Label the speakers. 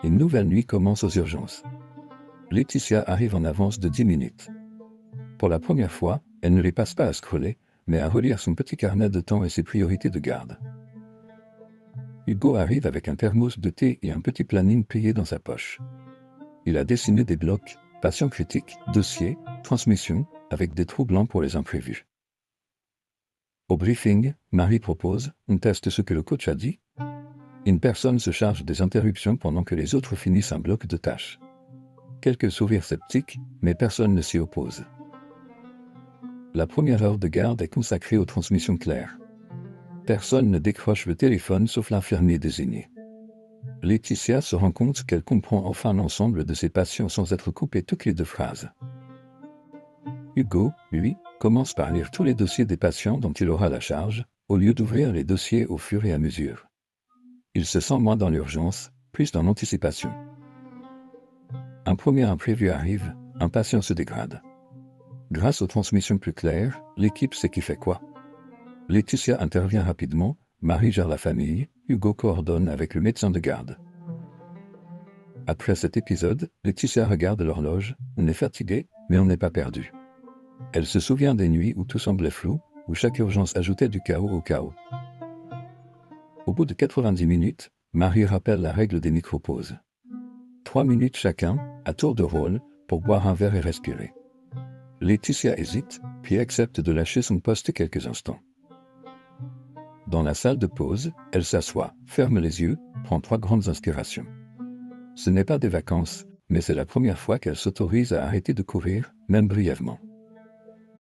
Speaker 1: Une nouvelle nuit commence aux urgences. Laetitia arrive en avance de 10 minutes. Pour la première fois, elle ne les passe pas à scroller, mais à relire son petit carnet de temps et ses priorités de garde. Hugo arrive avec un thermos de thé et un petit planning plié dans sa poche. Il a dessiné des blocs, patients critiques, dossiers, transmission, avec des trous blancs pour les imprévus. Au briefing, Marie propose, on teste ce que le coach a dit. Une personne se charge des interruptions pendant que les autres finissent un bloc de tâches. Quelques sourires sceptiques, mais personne ne s'y oppose. La première heure de garde est consacrée aux transmissions claires. Personne ne décroche le téléphone sauf l'infirmier désigné. Laetitia se rend compte qu'elle comprend enfin l'ensemble de ses patients sans être coupée toutes les 2 phrases. Hugo, lui, commence par lire tous les dossiers des patients dont il aura la charge, au lieu d'ouvrir les dossiers au fur et à mesure. Il se sent moins dans l'urgence, plus dans l'anticipation. Un premier imprévu arrive, un patient se dégrade. Grâce aux transmissions plus claires, l'équipe sait qui fait quoi. Laetitia intervient rapidement, Marie gère la famille, Hugo coordonne avec le médecin de garde. Après cet épisode, Laetitia regarde l'horloge, on est fatigué, mais on n'est pas perdu. Elle se souvient des nuits où tout semblait flou, où chaque urgence ajoutait du chaos au chaos. Au bout de 90 minutes, Marie rappelle la règle des micro-pauses. 3 minutes chacun, à tour de rôle, pour boire un verre et respirer. Laetitia hésite, puis accepte de lâcher son poste quelques instants. Dans la salle de pause, elle s'assoit, ferme les yeux, prend 3 grandes inspirations. Ce n'est pas des vacances, mais c'est la première fois qu'elle s'autorise à arrêter de courir, même brièvement.